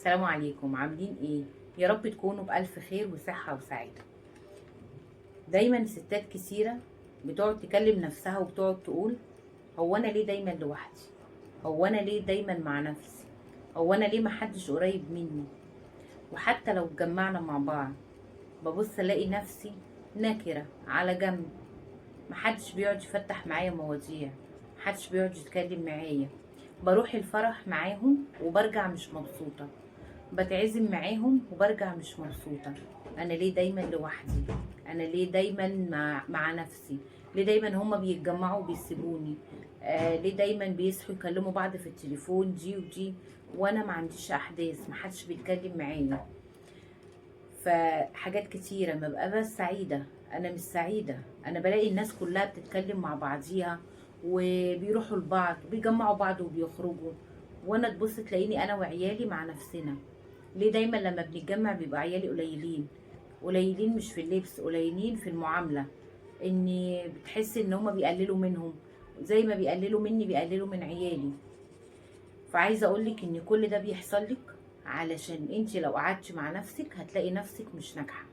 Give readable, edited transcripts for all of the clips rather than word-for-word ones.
السلام عليكم، عاملين ايه؟ يا رب تكونوا بألف خير وصحة وسعادة. دايما ستات كثيرة بتقعد تكلم نفسها وبتقعد تقول: هو انا ليه دايما لوحدي؟ هو انا ليه دايما مع نفسي؟ هو انا ليه محدش قريب مني؟ وحتى لو اتجمعنا مع بعض ببص الاقي نفسي نكرة على جنب. محدش بيقعد يفتح معايا مواضيع، محدش بيقعد يتكلم معايا. بروح الفرح معاهم وبرجع مش مبسوطة، بتعزم معاهم وبرجع مش مبسوطة. أنا ليه دايما لوحدي؟ أنا ليه دايما مع نفسي؟ ليه دايما هما بيتجمعوا وبيسيبوني؟ ليه دايما بيصحوا يكلموا بعض في التليفون دي ودي، وأنا ما عنديش أحداث، محدش بيتكلم معايا. فحاجات كتيرة ما بقى بس سعيدة. أنا مش سعيدة. أنا بلاقي الناس كلها بتتكلم مع بعضيها وبيروحوا لبعض وبيجمعوا بعض وبيخرجوا، وأنا تبص تلاقيني أنا وعيالي مع نفسنا. ليه دايما لما بنتجمع بيبقى عيالي قليلين؟ قليلين مش في اللبس، قليلين في المعاملة. اني بتحس ان هما بيقللوا منهم، زي ما بيقللوا مني بيقللوا من عيالي. فعايزة اقولك ان كل ده بيحصل لك علشان انت لو قعدتي مع نفسك هتلاقي نفسك مش ناجحة.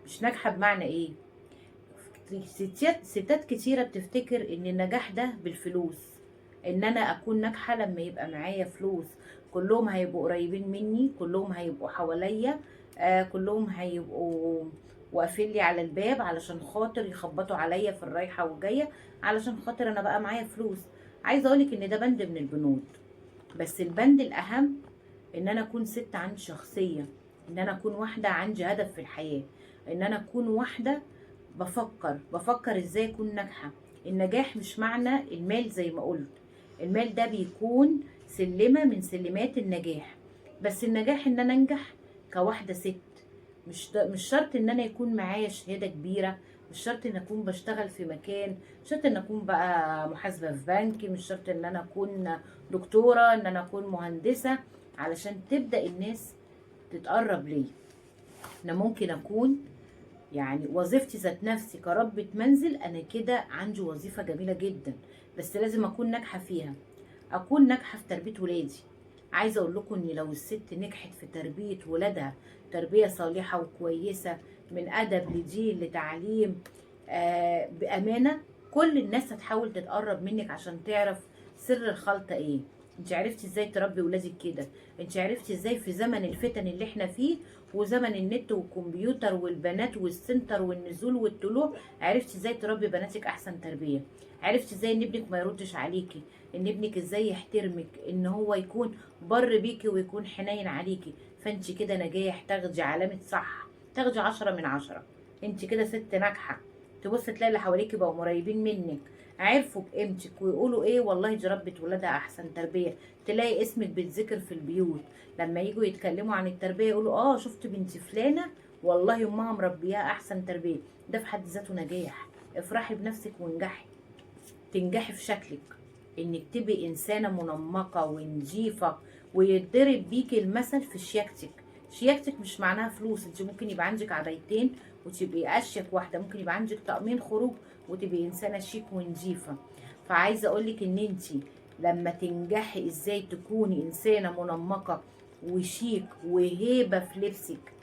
مش ناجحة بمعنى ايه؟ ستات كتيرة بتفتكر ان النجاح ده بالفلوس، ان انا اكون ناجحة لما يبقى معايا فلوس. كلهم هيبقوا قريبين مني، كلهم هيبقوا حواليا، كلهم هيبقوا واقفين لي على الباب علشان خاطر يخبطوا عليا في الرايحة والجاية، علشان خاطر انا بقى معايا فلوس. عايزة اقولك ان ده بند من البنود، بس البند الاهم ان انا اكون ست عندي شخصية، ان انا اكون واحدة عندي هدف في الحياة، ان انا اكون واحدة بفكر ازاي اكون ناجحة. النجاح مش معنى المال زي ما قلت، المال ده بيكون سلمة من سلمات النجاح، بس النجاح ان انا انجح كواحدة ست. مش شرط ان انا يكون معايا شهادة كبيرة، مش شرط ان اكون بشتغل في مكان، مش شرط ان اكون بقى محاسبة في بنك، مش شرط ان انا اكون دكتورة، ان انا اكون مهندسة علشان تبدأ الناس تتقرب لي. انا ممكن اكون يعني وظيفتي ذات نفسي كربة منزل، انا كده عندي وظيفة جميلة جدا، بس لازم اكون ناجحة فيها. اكون ناجحة في تربية ولادي. عايزة اقول لكم ان لو الست نجحت في تربية ولادها تربية صالحة وكويسة، من ادب لدين لتعليم، بامانة، كل الناس هتحاول تتقرب منك عشان تعرف سر الخلطة ايه. انت عرفتي ازاي تربي ولادك كده؟ انت عرفتي ازاي في زمن الفتن اللي احنا فيه، وزمن النت والكمبيوتر والبنات والسنتر والنزول والطلوع، عرفتي ازاي تربي بناتك احسن تربية؟ عرفتي ازاي ان ابنك ما يردش عليكي، ان ابنك ازاي يحترمك، ان هو يكون بر بيكي ويكون حنين عليكي. فانت كده نجاح، تاخدي علامة صح، تاخدي 10 من 10. انت كده ست ناجحة. تبص تلاقي اللي حواليكي بقوا قريبين منك، عرفوا بقيمتك ويقولوا ايه، والله دي ربت ولادها احسن تربية. تلاقي اسمك بيتذكر في البيوت، لما يجوا يتكلموا عن التربية يقولوا اه شفت بنت فلانة، والله امها مربياها احسن تربية. ده في حد ذاته نجاح. افرحي بنفسك وانجحي. تنجحي في شكلك، انك تبقي انسانه منمقه ونظيفه، ويتضرب بيكي المثل في شياكتك. شياكتك مش معناها فلوس، انت ممكن يبقى عندك عبايتين وتبقي اشيك واحده، ممكن يبقى عندك طقمين خروج وتبقي انسانه شيك ونظيفه. فعايزه اقولك ان انت لما تنجحي ازاي تكوني انسانه منمقه وشيك وهيبه في لبسك،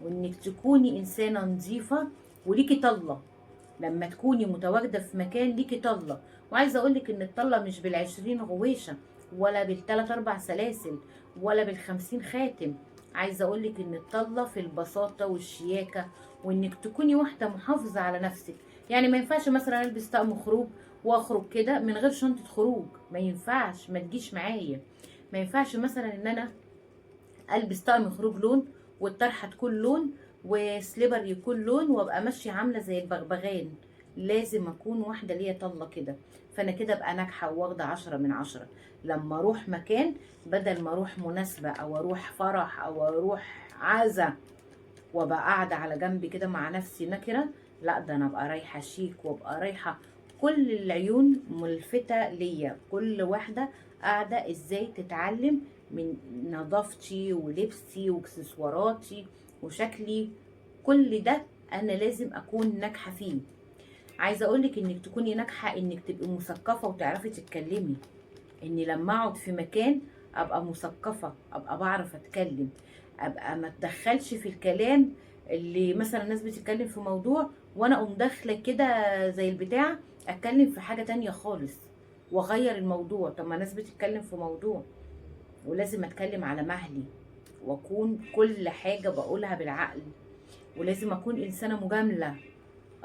وانك تكوني انسانه نظيفه وليكي طله. لما تكوني متواجدة في مكان ليكي طلة. وعايزة اقولك ان الطلة مش بالعشرين غويشة، ولا بالتلات اربع سلاسل، ولا بالخمسين خاتم. عايزة اقولك ان الطلة في البساطة والشياكة، وانك تكوني واحدة محافظة على نفسك. يعني ما ينفعش مثلا البس طقم خروج واخرج كده من غير شنطة خروج، ما ينفعش، ما تجيش معايا. ما ينفعش مثلا ان انا البس طقم خروج لون، والطرحه تكون لون، وسليبر يكون لون، وابقى ماشيه عامله زي البغبغان. لازم اكون واحده ليا طله كده. فانا كده ابقى ناجحه واخده 10 من 10. لما اروح مكان، بدل ما اروح مناسبه او اروح فرح او اروح عزا وابقى قاعده على جنب كده مع نفسي نكره، لا ده انا ابقى رايحه شيك، وابقى رايحه كل العيون ملفته ليا. كل واحده قاعده ازاي تتعلم من نظافتي ولبسي واكسسواراتي وشكلي. كل ده انا لازم اكون ناجحه فيه. عايزه اقولك انك تكوني ناجحه انك تبقي مثقفه وتعرفي تتكلمي، اني لما اقعد في مكان ابقى مثقفه، ابقى بعرف اتكلم، ابقى ما اتدخلش في الكلام اللي مثلا الناس بتتكلم في موضوع وانا اقوم داخله كده زي البتاع اتكلم في حاجه تانية خالص واغير الموضوع. طب ما الناس بتتكلم في موضوع ولازم اتكلم على مهلي، واكون كل حاجه بقولها بالعقل، ولازم اكون انسانه مجامله،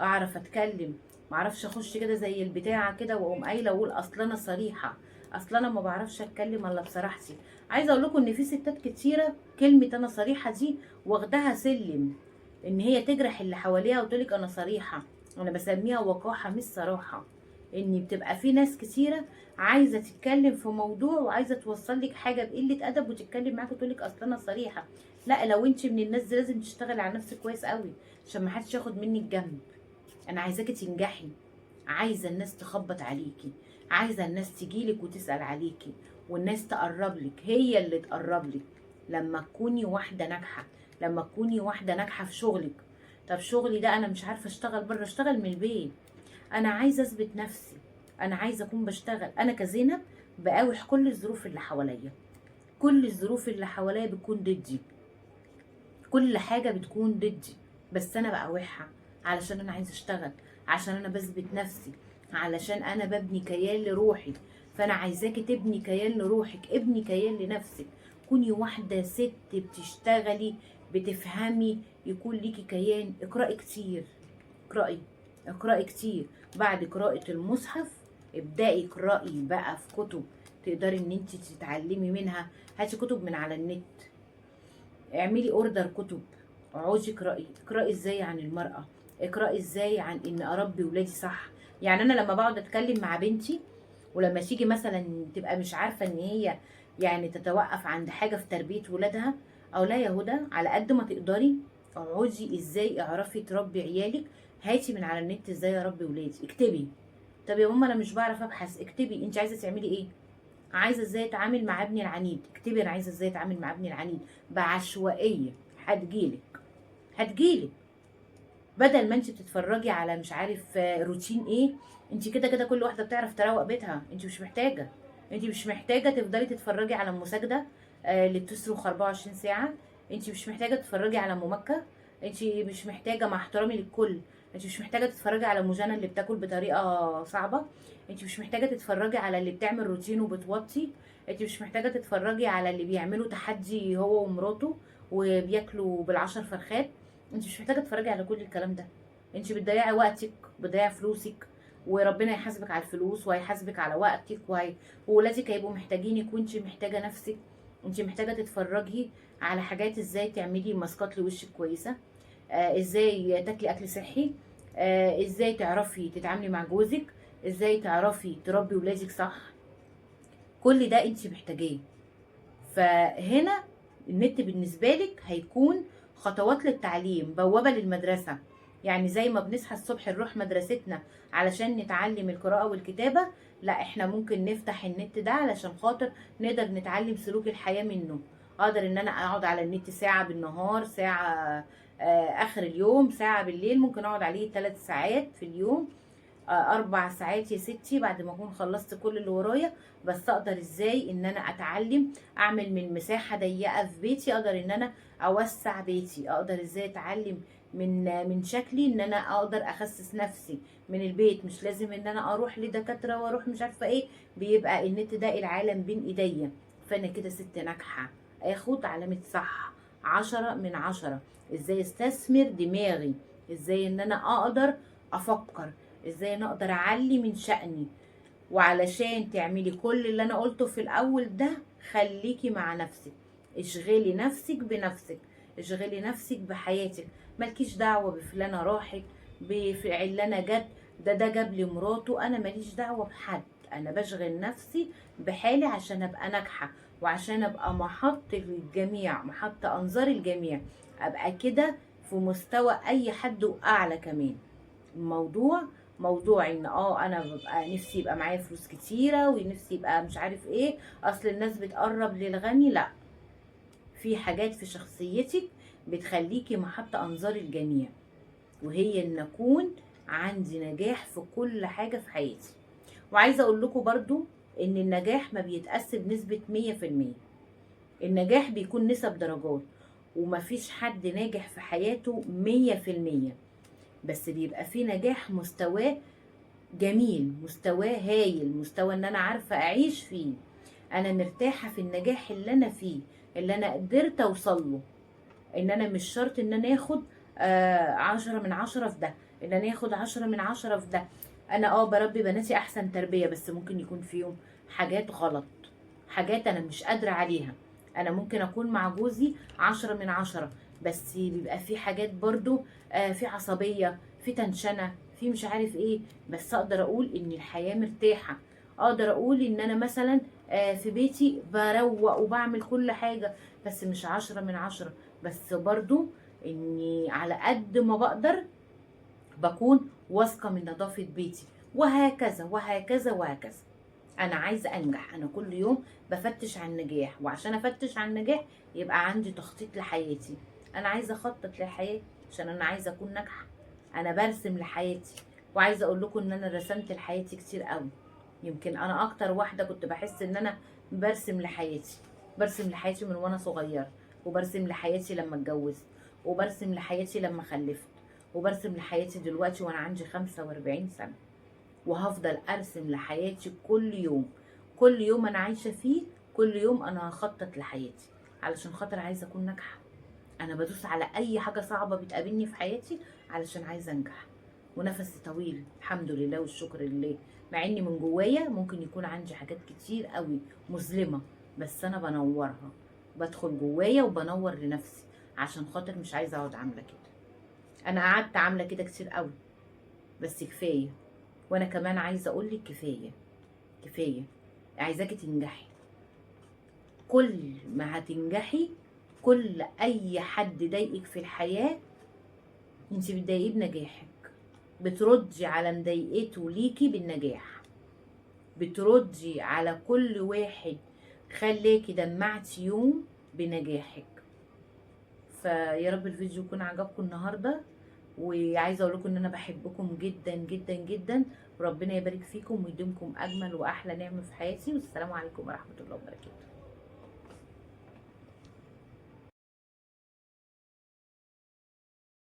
اعرف اتكلم، معرفش اخش كده زي البتاعه كده واقوم قايله واقول اصل انا صريحه، اصل انا ما بعرفش اتكلم الا بصراحتي. عايزه اقول لكم ان في ستات كتيره كلمه انا صريحه دي واخداها سلم، ان هي تجرح اللي حواليها وتقولك انا صريحه. انا بسميها وقاحه مش صراحه. ان بتبقى في ناس كتيره عايزه تتكلم في موضوع وعايزه توصل لك حاجه بقله ادب وتتكلم معاك وتقولك اصل انا صريحه. لا، لو انت من الناس دي لازم تشتغلي على نفسك كويس قوي عشان ما حدش ياخد منك جنب. انا عايزاكي تنجحي، عايزه الناس تخبط عليكي، عايزه الناس تجيلك وتسال عليكي، والناس تقرب لك، هي اللي تقرب لك لما تكوني واحده ناجحه، لما تكوني واحده ناجحه في شغلك. طب شغلي ده انا مش عارفه اشتغل بره، اشتغل من البيت. انا عايزه اثبت نفسي، انا عايزه اكون بشتغل. انا كزينب بقاوح كل الظروف اللي حواليا، كل الظروف اللي حواليا بتكون ضدي، كل حاجة بتكون ضدي، بس انا بقاوحها علشان انا عايزة اشتغل، عشان انا بثبت نفسي، علشان انا ببني كيان لروحي. فانا عايزاكي تبني كيان لروحك، ابني كيان لنفسك، كوني واحدة ست بتشتغلي، بتفهمي، يكون ليكي كيان. اقرأي كتير، اقرأي، اقرأي كتير. بعد قراءة المصحف ابدأي اقرأي بقى في كتب تقدري ان انت تتعلمي منها. هاتي كتب من على النت، اعملي اوردر كتب، اقعدي اقرأي، اقرأي ازاي عن المرأة، اقرأي ازاي عن ان اربي ولادي صح. يعني انا لما بقعد اتكلم مع بنتي ولما تيجي مثلا تبقى مش عارفة ان هي يعني تتوقف عند حاجة في تربية ولادها، او لا يا هدى على قد ما تقدري اقعدي ازاي اعرفي تربي عيالك. هاتي من على النت ازاي اربي ولادي، اكتبي. طب يا ماما انا مش بعرف ابحث، اكتبي انت عايزة تعملي ايه. عايزه ازاي اتعامل مع ابني العنيد، اكتبي انا عايزه ازاي اتعامل مع ابني العنيد بعشوائيه. هتجيلك، هتجيلك. بدل ما انت بتتفرجي على مش عارف روتين ايه، انت كده كده كل واحده بتعرف تروق بيتها، انت مش محتاجه، انت مش محتاجه تفضلي تتفرجي على مساجده اللي بتصرخ 24 ساعه، انت مش محتاجه تتفرجي على ممكه، انت مش محتاجه مع احترامي للكل، انت مش محتاجه تتفرجي على مجانا اللي بتاكل بطريقه صعبه، انت مش محتاجه تتفرجي على اللي بتعمل روتين وبتوطي، انت مش محتاجه تتفرجي على اللي بيعملوا تحدي هو ومراته وبياكلوا بالعشر فرخات. انت مش محتاجه تتفرجي على كل الكلام ده. انت بتضيعي وقتك، بتضيعي فلوسك، وربنا يحاسبك على الفلوس وهيحاسبك على وقتك وولادك هيبقوا محتاجينك وانت محتاجه نفسك. انت محتاجه تتفرجي على حاجات ازاي تعملي ماسكات لوشك كويسه، ازاي تاكلي اكل صحي، ازاي تعرفي تتعاملي مع جوزك، ازاي تعرفي تربي ولادك صح. كل ده انت محتاجاه. فهنا النت بالنسبة لك هيكون خطوات للتعليم، بوابة للمدرسة. يعني زي ما بنصحى الصبح نروح مدرستنا علشان نتعلم القراءة والكتابة، لا احنا ممكن نفتح النت ده علشان خاطر نقدر نتعلم سلوك الحياة منه. اقدر ان انا اقعد على النت ساعة بالنهار، ساعة اخر اليوم، ساعة بالليل، ممكن اقعد عليه 3 ساعات في اليوم، 4 ساعات يا ستي بعد ما اكون خلصت كل اللي ورايا. بس اقدر ازاي ان انا اتعلم، اعمل من مساحه ضيقه في بيتي اقدر ان انا اوسع بيتي، اقدر ازاي اتعلم من شكلي ان انا اقدر اخسس نفسي من البيت. مش لازم ان انا اروح لدكاتره واروح مش عارفه ايه، بيبقى النت ده العالم بين ايديا. فانا كده ست ناجحه، اخد علامه صح 10 من 10. ازاي استثمر دماغي، ازاي ان انا اقدر افكر، ازاي انا اقدر اعلي من شأني. وعلشان تعملي كل اللي انا قلته في الاول ده، خليكي مع نفسك، اشغلي نفسك بنفسك، اشغلي نفسك بحياتك. مالكيش دعوة بفلانة راحت، بفلانة جت، ده جاب لي مراته، انا ماليش دعوة بحد. انا بشغل نفسي بحالي عشان ابقى ناجحة، وعشان ابقى محط الجميع، محط انظار الجميع، ابقى كده في مستوى اي حد واعلى كمان. الموضوع موضوع ان انا ببقى نفسي يبقى معايا فلوس كتيره ونفسي يبقى مش عارف ايه، اصل الناس بتقرب للغني. لا، في حاجات في شخصيتك بتخليكي محط انظار الجميع، وهي ان اكون عندي نجاح في كل حاجه في حياتي. وعايزه اقول لكم برضو ان النجاح ما بيتقاس بنسبة 100%. النجاح بيكون نسب درجات، ومفيش حد ناجح في حياته 100%، بس بيبقى فيه نجاح مستواه جميل، مستواه هايل، مستوى ان انا عارفة اعيش فيه، انا مرتاحة في النجاح اللي انا فيه، اللي انا قدرت اوصل له. ان انا مش شرط ان انا اخد 10 من 10 في ده، ان انا اخد 10 من 10 في ده. انا بربي بناتي احسن تربية، بس ممكن يكون فيهم حاجات غلط، حاجات انا مش قادرة عليها. انا ممكن اكون مع جوزي 10 من 10، بس بيبقى في حاجات برضو، في عصبية، في تنشنة، في مش عارف ايه. بس اقدر اقول ان الحياة مرتاحة. اقدر اقول ان انا مثلا في بيتي بروق وبعمل كل حاجة، بس مش 10 من 10. بس برضو اني على قد ما بقدر بكون واثقة من نظافة بيتي، وهكذا وهكذا وهكذا. انا عايزة انجح، انا كل يوم بفتش عن النجاح، وعشان افتش عن النجاح يبقى عندي تخطيط لحياتي. انا عايزة اخطط لحياتي عشان انا عايزة اكون ناجحة. انا برسم لحياتي، وعايزة اقول لكم ان انا رسمت لحياتي كتير قوي. يمكن انا اكتر واحدة كنت بحس ان انا برسم لحياتي. برسم لحياتي من وانا صغيرة، وبرسم لحياتي لما اتجوزت، وبرسم لحياتي لما خلفت، وبرسم لحياتي دلوقتي وانا عندي 45 سنة. وهفضل ارسم لحياتي كل يوم. كل يوم انا عايشة فيه، كل يوم انا هخطط لحياتي، علشان خاطر عايزة اكون ناجحة. انا بدوس على اي حاجة صعبة بتقابلني في حياتي علشان عايزة انجح. ونفسي طويل الحمد لله والشكر لله، مع اني من جوايا ممكن يكون عندي حاجات كتير قوي مظلمة، بس انا بنورها. بدخل جوايا وبنور لنفسي، عشان خاطر مش عايزة اقعد عاملة كده. انا قعدت عاملة كده كتير قوي، بس كفاية. وانا كمان عايزة اقولك كفاية، كفاية. عايزاكي تنجحي. كل ما هتنجحي، كل اي حد ضايقك في الحياة انت بتضايقيه بنجاحك، بتردي على مضايقته ليكي بالنجاح، بتردي على كل واحد خلاكي دمعتي يوم بنجاحك. فيا رب الفيديو يكون عجبكم النهارده، وعايزه اقول لكم ان انا بحبكم جدا جدا جدا، وربنا يبارك فيكم ويديمكم اجمل واحلى نعمه في حياتي. والسلام عليكم ورحمه الله وبركاته.